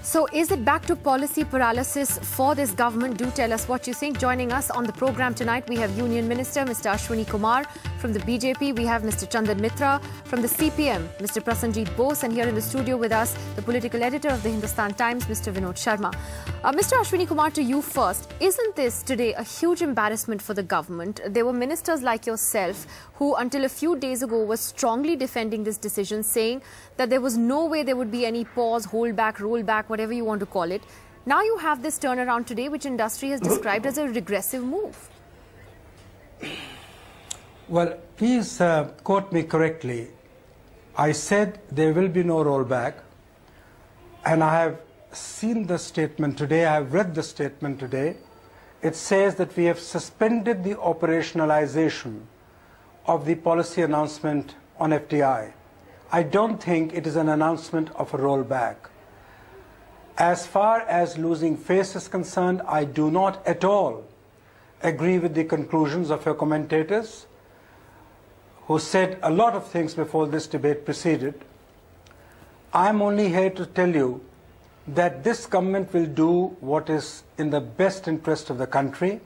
So is it back to policy paralysis for this government? Do tell us what you think. Joining us on the program tonight, we have Union Minister Mr. Ashwini Kumar from the BJP. We have Mr. Chandan Mitra from the CPM, Mr. Prasanjit Bose, and here in the studio with us, the political editor of the Hindustan Times, Mr. Vinod Sharma. Mr. Ashwini Kumar, to you first. Isn't this today a huge embarrassment for the government? There were ministers like yourself who until a few days ago were strongly defending this decision, saying that there was no way there would be any pause, hold back, roll back, whatever you want to call it. Now you have this turnaround today, which industry has described as a regressive move. Well, please quote me correctly. I said there will be no rollback, and I have seen the statement today, I have read the statement today. It says that we have suspended the operationalization of the policy announcement on FDI. I don't think it is an announcement of a rollback. As far as losing face is concerned, I do not at all agree with the conclusions of your commentators who said a lot of things before this debate proceeded. I'm only here to tell you that this government will do what is in the best interest of the country,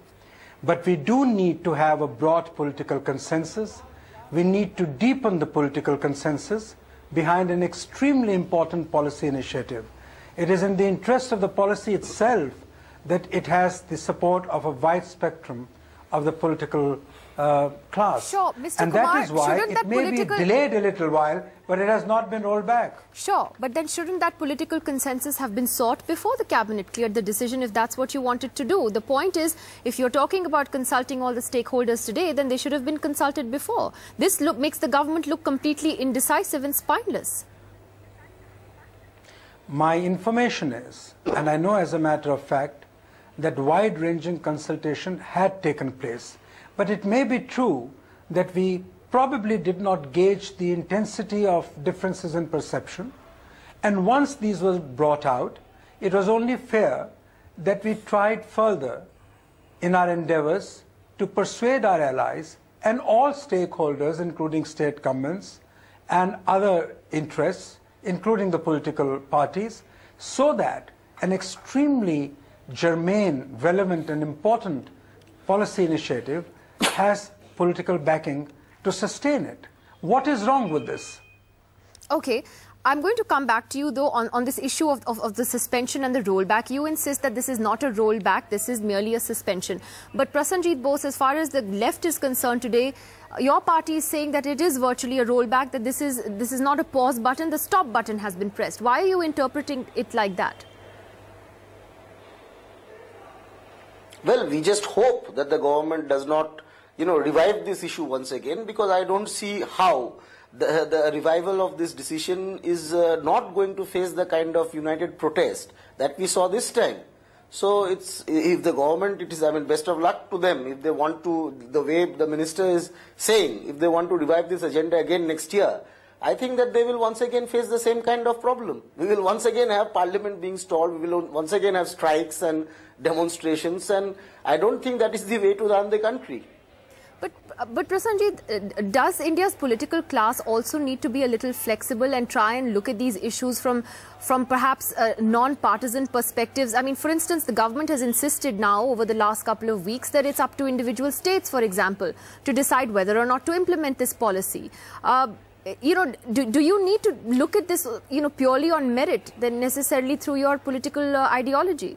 but we do need to have a broad political consensus. We need to deepen the political consensus behind an extremely important policy initiative. It is in the interest of the policy itself that it has the support of a wide spectrum of the political class. Sure, Mr. And Kumar, that is why it may be delayed a little while, but it has not been rolled back. Sure, but then shouldn't that political consensus have been sought before the cabinet cleared the decision, if that's what you wanted to do? The point is, if you're talking about consulting all the stakeholders today, then they should have been consulted before. This makes the government look completely indecisive and spineless. My information is, and I know as a matter of fact, that wide-ranging consultation had taken place. But it may be true that we probably did not gauge the intensity of differences in perception. And once these were brought out, it was only fair that we tried further in our endeavors to persuade our allies and all stakeholders, including state governments and other interests, including the political parties, so that an extremely germane, relevant and important policy initiative has political backing to sustain it. What is wrong with this? Okay. I'm going to come back to you, though, on this issue of the suspension and the rollback. You insist that this is not a rollback, this is merely a suspension. But Prasanjit Bose, as far as the left is concerned today, your party is saying that it is virtually a rollback, that this is not a pause button, the stop button has been pressed. Why are you interpreting it like that? Well, we just hope that the government does not, revive this issue once again, because I don't see how the revival of this decision is not going to face the kind of united protest that we saw this time. So if the government, best of luck to them. If they want to, the way the minister is saying, if they want to revive this agenda again next year, I think that they will once again face the same kind of problem. We will once again have parliament being stalled. We will once again have strikes and demonstrations, and I don't think that is the way to run the country. But Prasanjit, does India's political class also need to be a little flexible and try and look at these issues from perhaps non-partisan perspectives? I mean, for instance, the government has insisted now over the last couple of weeks that it's up to individual states, for example, to decide whether or not to implement this policy. Do you need to look at this, purely on merit than necessarily through your political ideology?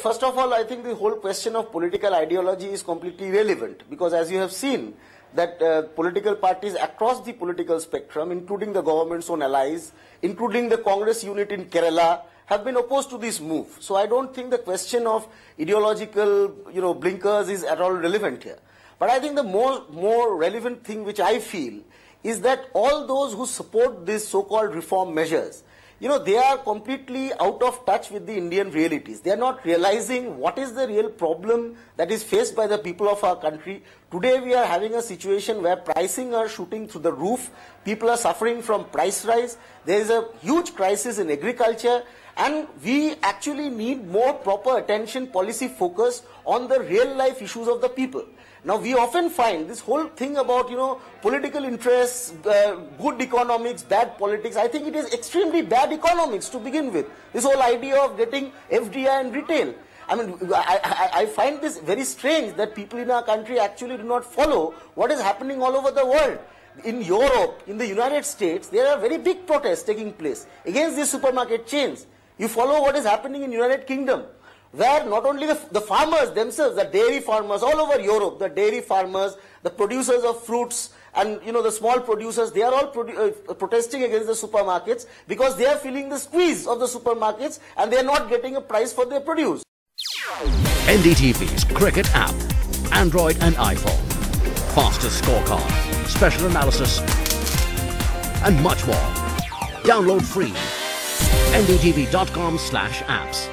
First of all, I think the whole question of political ideology is completely irrelevant, because as you have seen, that political parties across the political spectrum, including the government's own allies, including the Congress unit in Kerala, have been opposed to this move. So I don't think the question of ideological, blinkers is at all relevant here. But I think the more relevant thing which I feel is that all those who support these so-called reform measures, they are completely out of touch with the Indian realities. They are not realizing what is the real problem that is faced by the people of our country. Today we are having a situation where pricing are shooting through the roof. People are suffering from price rise. There is a huge crisis in agriculture. And we actually need more proper attention, policy focus on the real life issues of the people. Now, we often find this whole thing about, political interests, good economics, bad politics. I think it is extremely bad economics to begin with. This whole idea of getting FDI and retail. I mean, I find this very strange that people in our country actually do not follow what is happening all over the world. In Europe, in the United States, there are very big protests taking place against these supermarket chains. You follow what is happening in United Kingdom, where not only the farmers themselves, the dairy farmers all over Europe, the dairy farmers, the producers of fruits, and the small producers, they are all protesting against the supermarkets because they are feeling the squeeze of the supermarkets and they are not getting a price for their produce. NDTV's cricket app, Android and iPhone, fastest scorecard, special analysis, and much more. Download free. ndtv.com/apps.